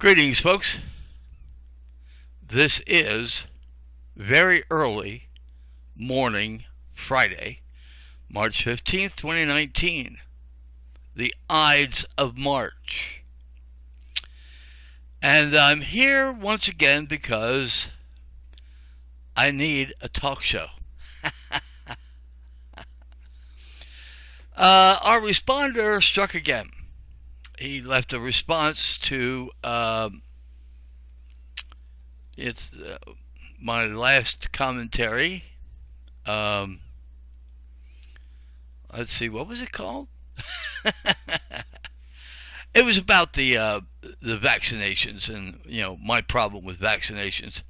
Greetings, folks. This is very early morning Friday, March 15th, 2019, the Ides of March. And I'm here once again because I need a talk show. Our responder struck again. He left a response to my last commentary. Let's see, what was it called? It was about the vaccinations and my problem with vaccinations.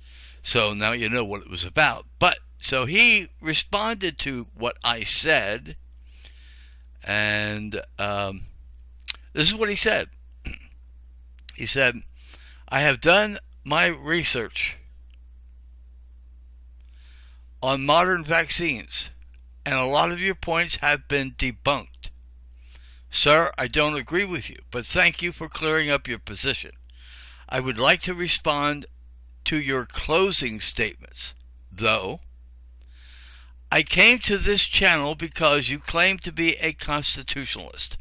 So now you know what it was about. But so he responded to what I said, and this is what he said. He said, I have done my research on modern vaccines, and a lot of your points have been debunked. Sir, I don't agree with you, but thank you for clearing up your position. I would like to respond to your closing statements, though. I came to this channel because you claim to be a constitutionalist.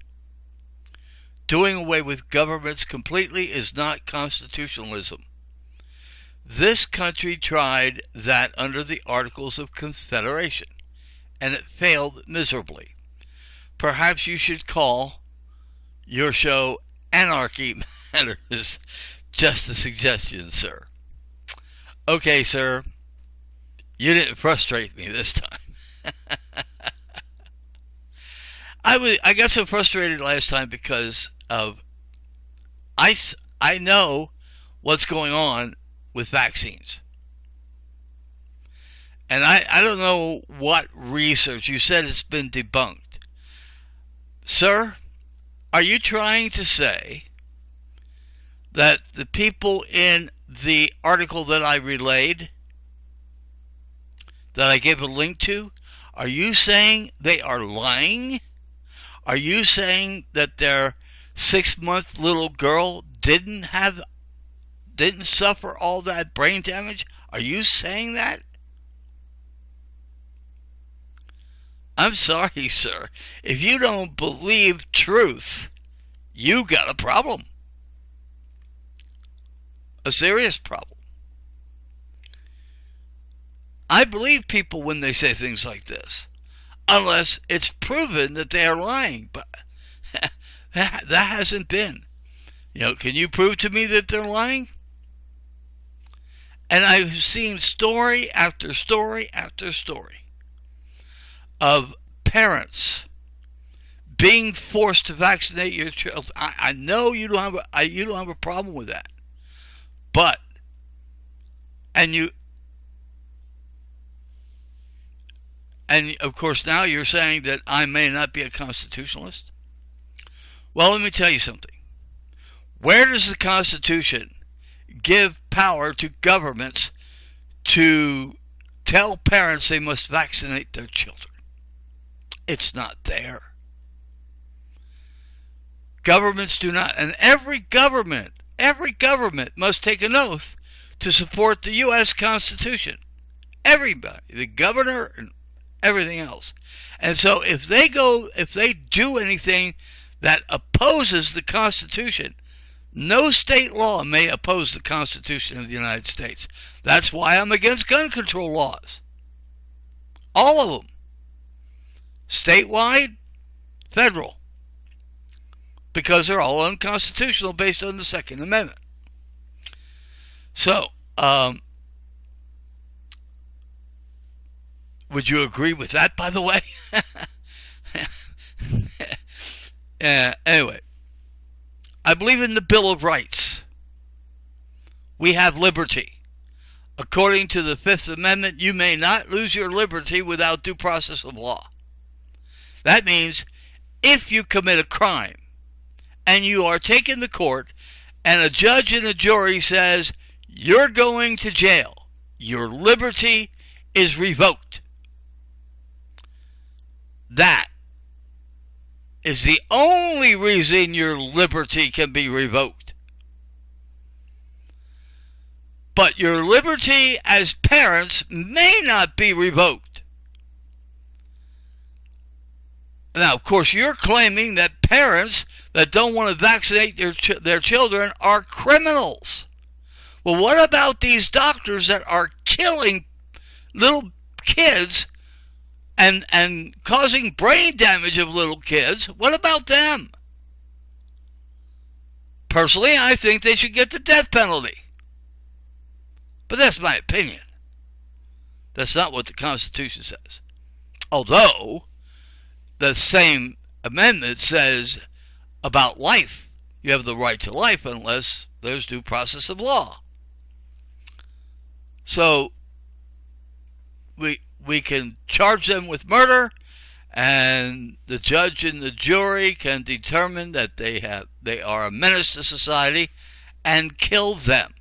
Doing away with governments completely is not constitutionalism. This country tried that under the Articles of Confederation, and it failed miserably. Perhaps you should call your show Anarchy Matters. Just a suggestion, sir. Okay, sir. You didn't frustrate me this time. I got so frustrated last time because of I know what's going on with vaccines. And I don't know what research. You said it's been debunked. Sir, are you trying to say that the people in the article that I relayed, that I gave a link to, are you saying they are lying? Are you saying that their 6-month little girl didn't suffer all that brain damage? Are you saying that? I'm sorry, sir. If you don't believe truth, you got a problem. A serious problem. I believe people when they say things like this, unless it's proven that they are lying. But that hasn't been. Can you prove to me that they're lying? And I've seen story after story after story of parents being forced to vaccinate your child. I know you don't have a problem with that, but and of course now you're saying that I may not be a constitutionalist. Well, let me tell you something. Where does the Constitution give power to governments to tell parents they must vaccinate their children? It's not there. Governments do not, and every government must take an oath to support the U.S. Constitution. Everybody, the governor and everything else. And so if they do anything that opposes the Constitution, no state law may oppose the Constitution of the United States. That's why I'm against gun control laws. All of them. Statewide, federal. Because they're all unconstitutional based on the Second Amendment. So, would you agree with that, by the way? Anyway, I believe in the Bill of Rights. We have liberty. According to the Fifth Amendment, you may not lose your liberty without due process of law. That means if you commit a crime and you are taken to court and a judge and a jury says you're going to jail, your liberty is revoked. That is the only reason your liberty can be revoked. but your liberty as parents may not be revoked. Now, of course, you're claiming that parents that don't want to vaccinate their children are criminals. Well, what about these doctors that are killing little kids and causing brain damage of little kids? What about them? Personally, I think they should get the death penalty. But that's my opinion. That's not what the Constitution says. Although, the same amendment says about life. You have the right to life unless there's due process of law. So, we can charge them with murder, and the judge and the jury can determine that they are a menace to society and kill them.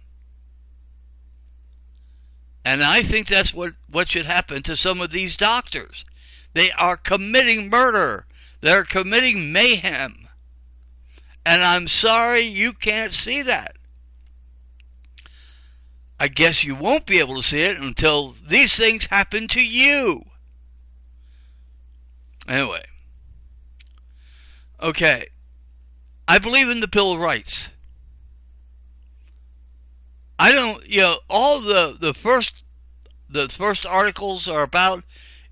And I think that's what should happen to some of these doctors. They are committing murder. They're committing mayhem. And I'm sorry you can't see that. I guess you won't be able to see it until these things happen to you. Anyway. Okay. I believe in the Bill of Rights. I don't, all the first articles are about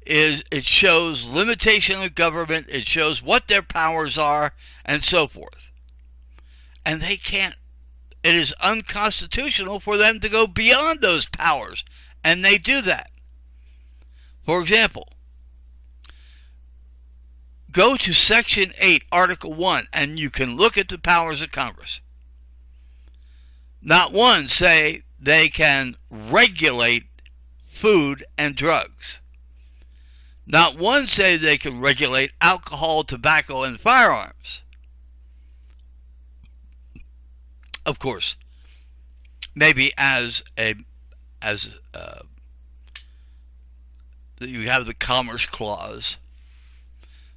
is it shows limitation of government, it shows what their powers are, and so forth. And they can't, it is unconstitutional for them to go beyond those powers, and they do that. For example, go to Section 8, Article 1, and you can look at the powers of Congress. Not one say they can regulate food and drugs. Not one say they can regulate alcohol, tobacco, and firearms. Of course, maybe as you have the Commerce Clause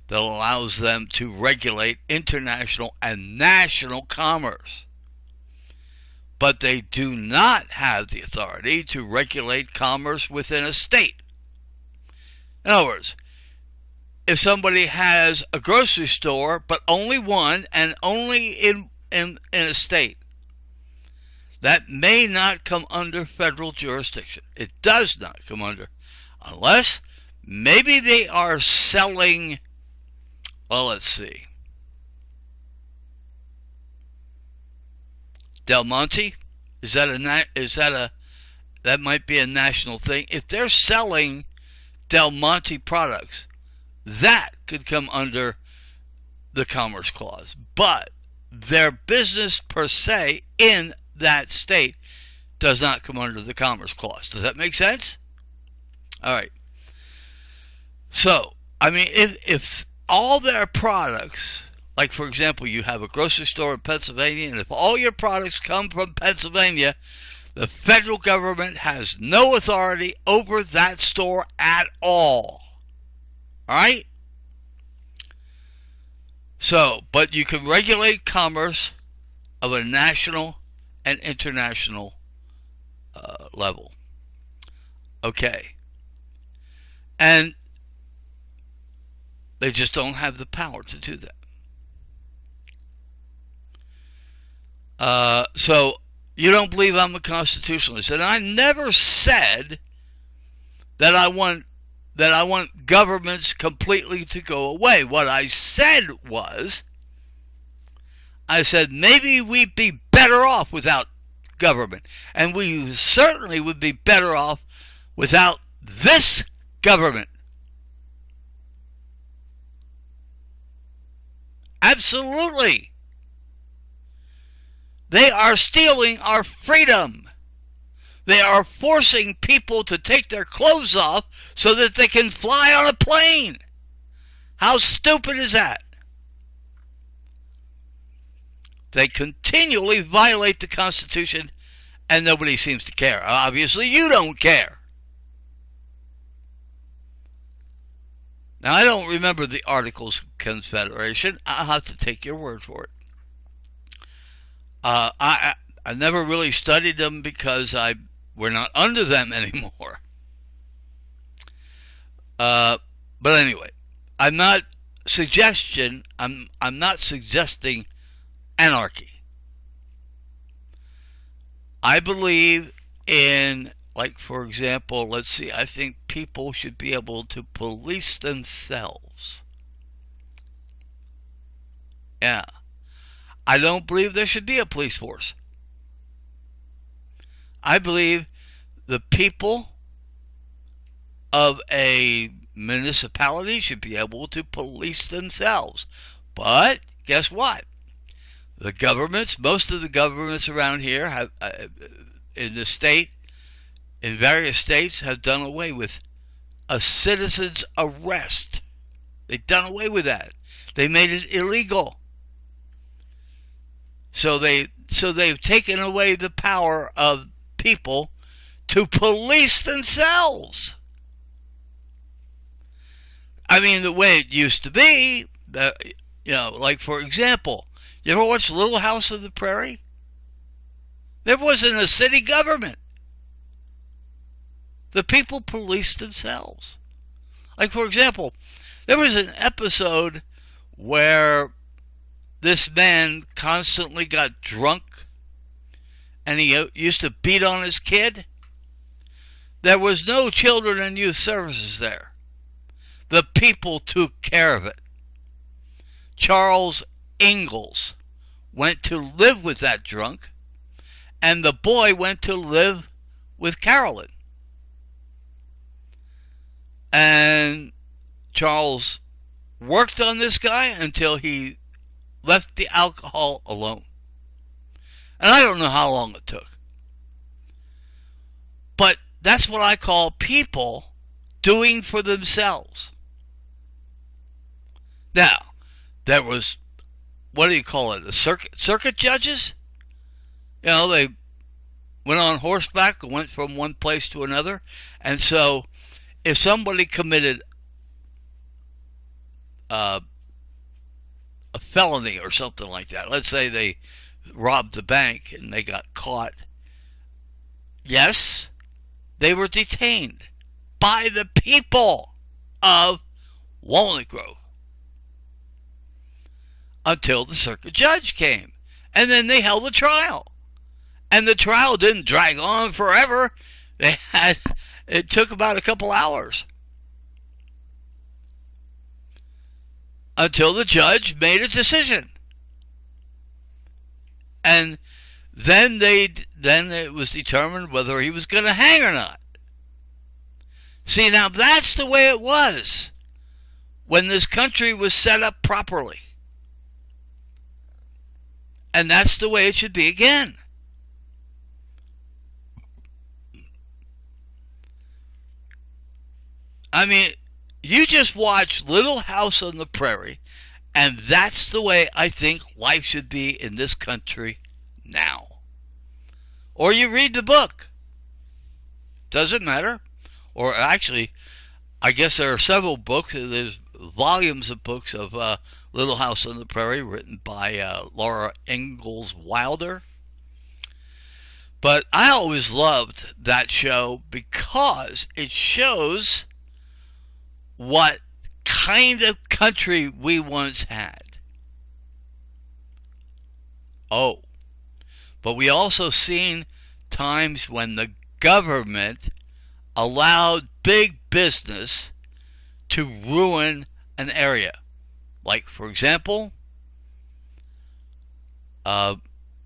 that allows them to regulate international and national commerce. But they do not have the authority to regulate commerce within a state. In other words, if somebody has a grocery store, but only one, and only in a state, that may not come under federal jurisdiction. It does not come under, unless maybe they are selling, well, let's see, Del Monte, that might be a national thing. If they're selling Del Monte products, that could come under the Commerce Clause. But their business per se in that state does not come under the Commerce Clause. Does that make sense? All right. So, I mean, if all their products, like, for example, you have a grocery store in Pennsylvania, and if all your products come from Pennsylvania, the federal government has no authority over that store at all. All right? So, but you can regulate commerce of a national and international level. Okay. And they just don't have the power to do that. So you don't believe I'm a constitutionalist, and I never said that I want governments completely to go away. What I said was, I said maybe we'd be better off without government, and we certainly would be better off without this government. Absolutely. They are stealing our freedom. They are forcing people to take their clothes off so that they can fly on a plane. How stupid is that? They continually violate the Constitution, and nobody seems to care. Obviously, you don't care. Now, I don't remember the Articles of Confederation. I'll have to take your word for it. I never really studied them because I We're not under them anymore. But anyway, I'm not suggesting anarchy. I believe in, like, for example, let's see, I think people should be able to police themselves. Yeah. I don't believe there should be a police force. I believe the people of a municipality should be able to police themselves. But guess what? The governments, most of the governments around here have, in the state, in various states, have done away with a citizen's arrest. They've done away with that. They made it illegal. So they've taken away the power of people to police themselves. I mean, the way it used to be, like, for example, you ever watch Little House on the Prairie? There wasn't a city government. The people policed themselves. Like, for example, there was an episode where this man constantly got drunk and he used to beat on his kid. There was no children and youth services there. The people took care of it. Charles Ingalls went to live with that drunk, and the boy went to live with Carolyn. And Charles worked on this guy until he left the alcohol alone. And I don't know how long it took. But that's what I call people doing for themselves. Now, there was, what do you call it, the circuit judges? You know, they went on horseback and went from one place to another. And so, if somebody committed a felony or something like that, let's say they robbed the bank and they got caught, yes, they were detained by the people of Walnut Grove until the circuit judge came. And then they held a trial. And the trial didn't drag on forever. It took about a couple hours until the judge made a decision. And then it was determined whether he was going to hang or not. See, now that's the way it was when this country was set up properly. And that's the way it should be again. I mean, you just watch Little House on the Prairie, and that's the way I think life should be in this country now. Or you read the book. Doesn't matter. Or actually, I guess there are several books. There's volumes of books of Little House on the Prairie written by Laura Ingalls Wilder. But I always loved that show because it shows what kind of country we once had. Oh, but we also seen times when the government allowed big business to ruin an area. Like, for example,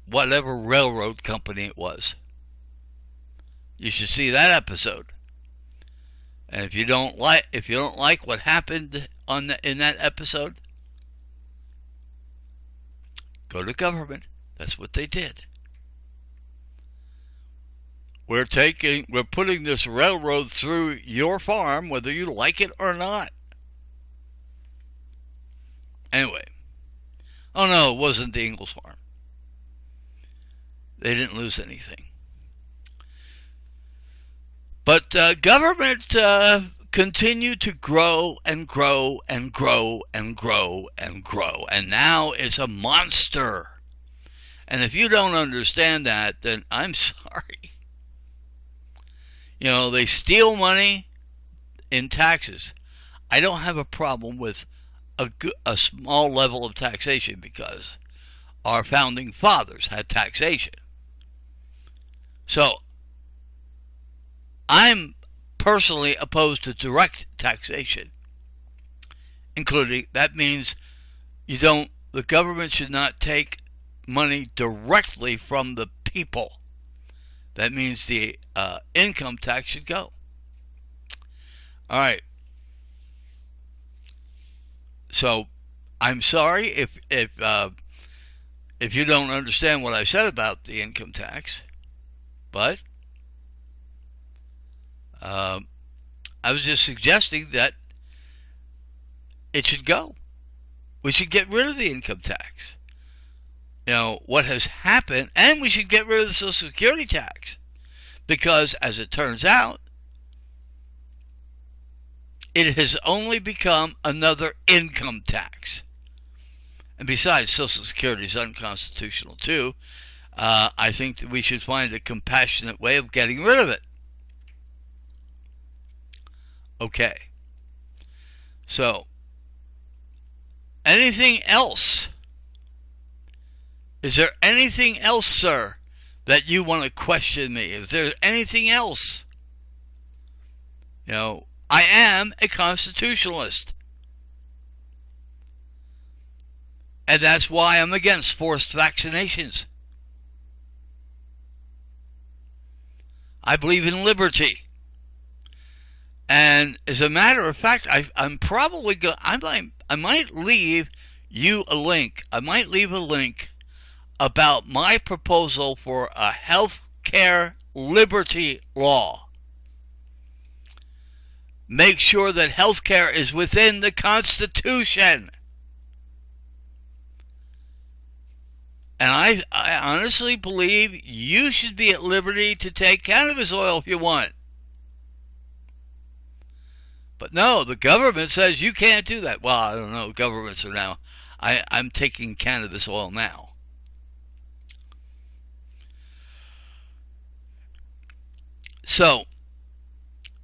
whatever railroad company it was. You should see that episode. And if you don't like what happened in that episode, go to government. That's what they did. We're putting this railroad through your farm, whether you like it or not. Anyway. Oh no, it wasn't the Ingalls farm. They didn't lose anything. But government continued to grow and grow and grow and grow and grow. And now it's a monster. And if you don't understand that, then I'm sorry. They steal money in taxes. I don't have a problem with a small level of taxation because our founding fathers had taxation. So, I'm personally opposed to direct taxation, including, that means the government should not take money directly from the people. That means the income tax should go. All right. So, I'm sorry if you don't understand what I said about the income tax, but I was just suggesting that it should go. We should get rid of the income tax. What has happened, and we should get rid of the Social Security tax, because as it turns out, it has only become another income tax. And besides, Social Security is unconstitutional too. I think that we should find a compassionate way of getting rid of it. Okay. So, anything else? Is there anything else, sir, that you want to question me? Is there anything else? I am a constitutionalist. And that's why I'm against forced vaccinations. I believe in liberty. And as a matter of fact, I'm probably going. I might leave you a link. I might leave a link about my proposal for a health care liberty law. Make sure that health care is within the Constitution. And I honestly believe you should be at liberty to take cannabis oil if you want. But no, the government says you can't do that. Well, I don't know. Governments are now. I'm taking cannabis oil now. So,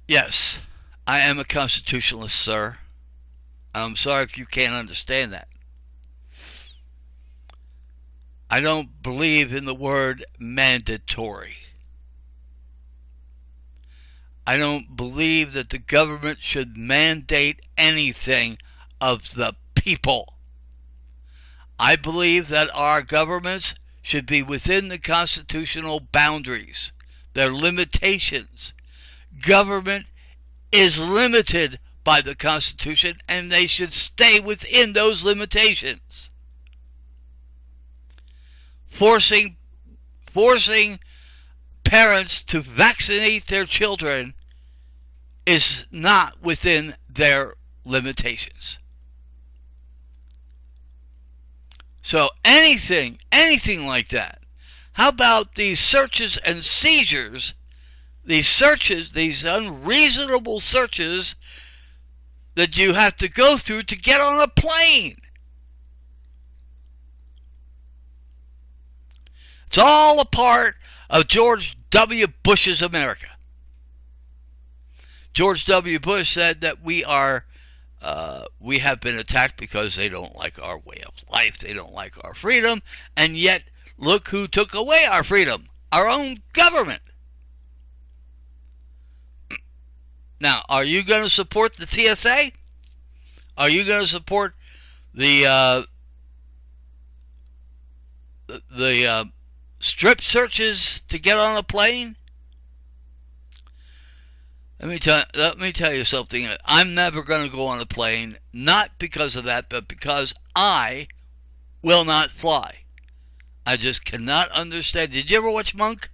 yes, I am a constitutionalist, sir. I'm sorry if you can't understand that. I don't believe in the word mandatory. I don't believe that the government should mandate anything of the people. I believe that our governments should be within the constitutional boundaries, their limitations. Government is limited by the Constitution, and they should stay within those limitations. Forcing parents to vaccinate their children is not within their limitations. So anything like that. How about these searches and seizures, these unreasonable searches that you have to go through to get on a plane? It's all a part of George W. Bush's America. George W. Bush said that we have been attacked because they don't like our way of life, they don't like our freedom, and yet look who took away our freedom, our own government. Now, are you going to support the TSA? Are you going to support the strip searches to get on a plane? Let me tell you something. I'm never going to go on a plane, not because of that, but because I will not fly. I just cannot understand. Did you ever watch Monk?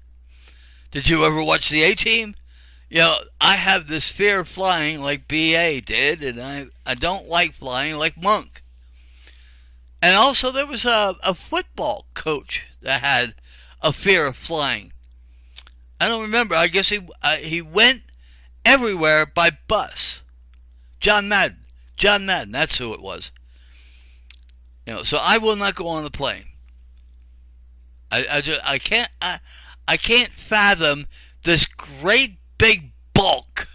Did you ever watch the A-Team? I have this fear of flying like B.A. did, and I don't like flying like Monk. And also there was a football coach that had a fear of flying. I don't remember. I guess he went everywhere by bus. John Madden, that's who it was. So I will not go on the plane. I can't fathom this great big bulk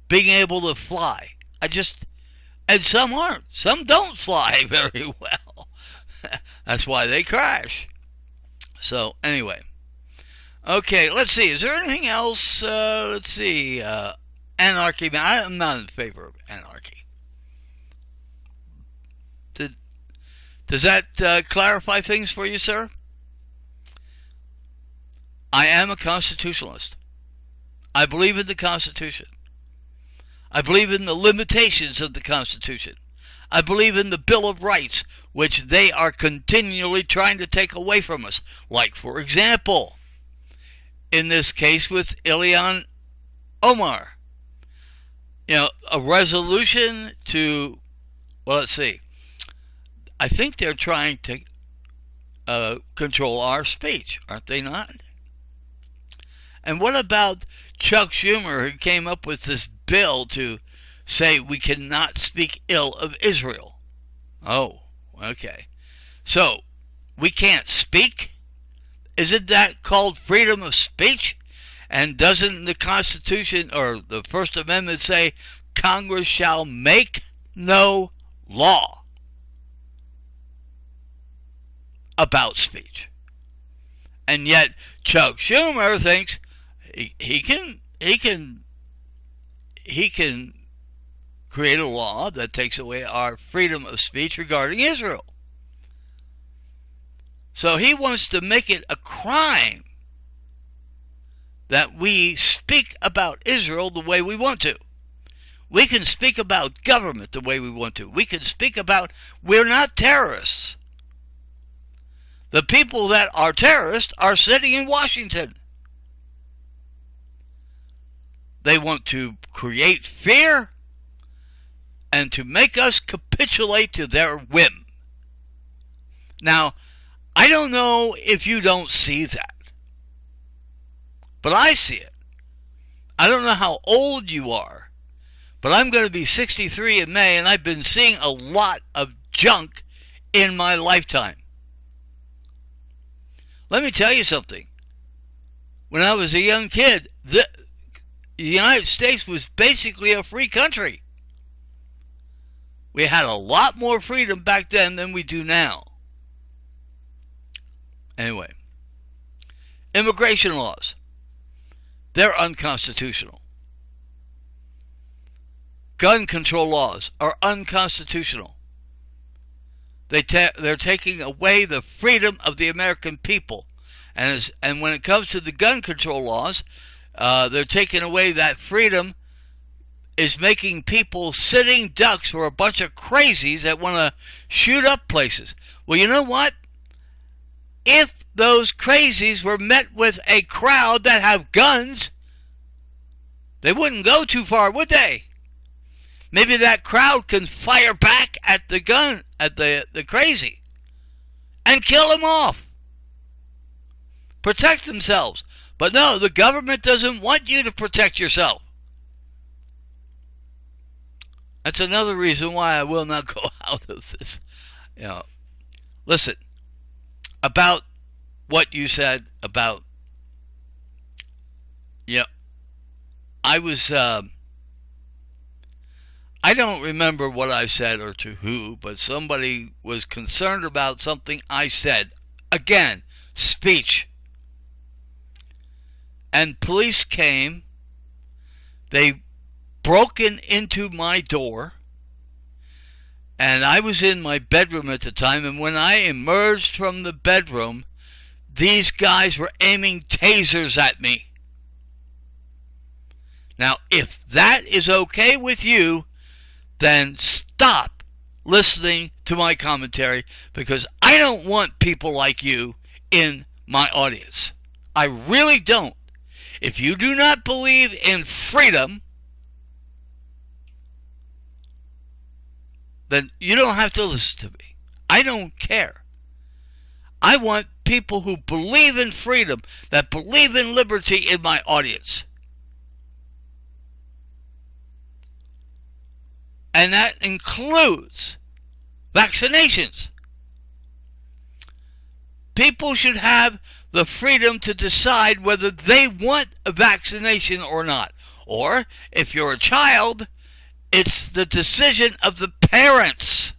being able to fly. And some aren't. Some don't fly very well. That's why they crash. So, anyway. Okay, let's see. Is there anything else? Let's see. Anarchy. I'm not in favor of anarchy. Does that clarify things for you, sir? I am a constitutionalist. I believe in the Constitution. I believe in the limitations of the Constitution. I believe in the Bill of Rights, which they are continually trying to take away from us. Like, for example, in this case with Ilhan Omar. A resolution to, well, let's see. I think they're trying to control our speech, aren't they not? And what about Chuck Schumer, who came up with this bill to say we cannot speak ill of Israel? Oh, okay. So, we can't speak? Isn't that called freedom of speech? And doesn't the Constitution or the First Amendment say Congress shall make no law about speech? And yet Chuck Schumer thinks he can create a law that takes away our freedom of speech regarding Israel. So he wants to make it a crime that we speak about Israel the way we want to. We can speak about government the way we want to. We can speak about, we're not terrorists. The people that are terrorists are sitting in Washington. They want to create fear and to make us capitulate to their whim. Now, I don't know if you don't see that, but I see it. I don't know how old you are, but I'm going to be 63 in May, and I've been seeing a lot of junk in my lifetime. Let me tell you something. When I was a young kid, the United States was basically a free country. We had a lot more freedom back then than we do now. Anyway, immigration laws. They're unconstitutional. Gun control laws are unconstitutional. They're taking away the freedom of the American people. And when it comes to the gun control laws, they're taking away that freedom, is making people sitting ducks for a bunch of crazies that want to shoot up places. Well, you know what? If those crazies were met with a crowd that have guns, they wouldn't go too far, would they? Maybe that crowd can fire back at the gun, at the crazy, and kill him off. Protect themselves. But no, the government doesn't want you to protect yourself. That's another reason why I will not go out of this. Listen, about what you said about, I was, I don't remember what I said or to who, but somebody was concerned about something I said. Again, speech. And police came. They broken into my door. And I was in my bedroom at the time. And when I emerged from the bedroom, these guys were aiming tasers at me. Now, if that is okay with you, then stop listening to my commentary, because I don't want people like you in my audience. I really don't. If you do not believe in freedom, then you don't have to listen to me. I don't care. I want people who believe in freedom, that believe in liberty in my audience. And that includes vaccinations. People should have the freedom to decide whether they want a vaccination or not, Or, if you're a child, it's the decision of the parents.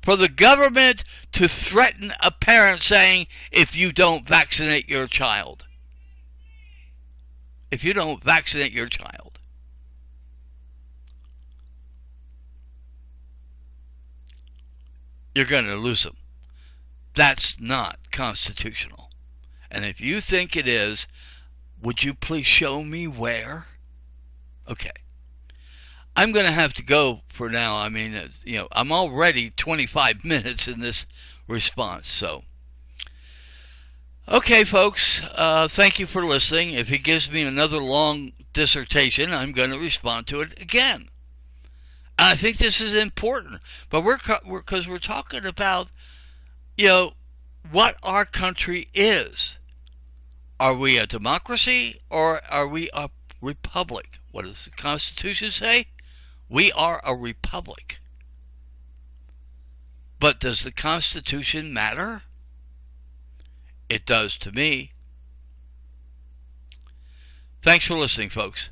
For the government to threaten a parent saying, if you don't vaccinate your child. If you don't vaccinate your child. You're going to lose them. That's not constitutional. And if you think it is, would you please show me where? Okay. I'm going to have to go for now. I mean, I'm already 25 minutes in this response. So, okay, folks, thank you for listening. If he gives me another long dissertation, I'm going to respond to it again. And I think this is important. But because we're talking about, what our country is. Are we a democracy or are we a republic? What does the Constitution say? We are a republic. But does the Constitution matter? It does to me. Thanks for listening, folks.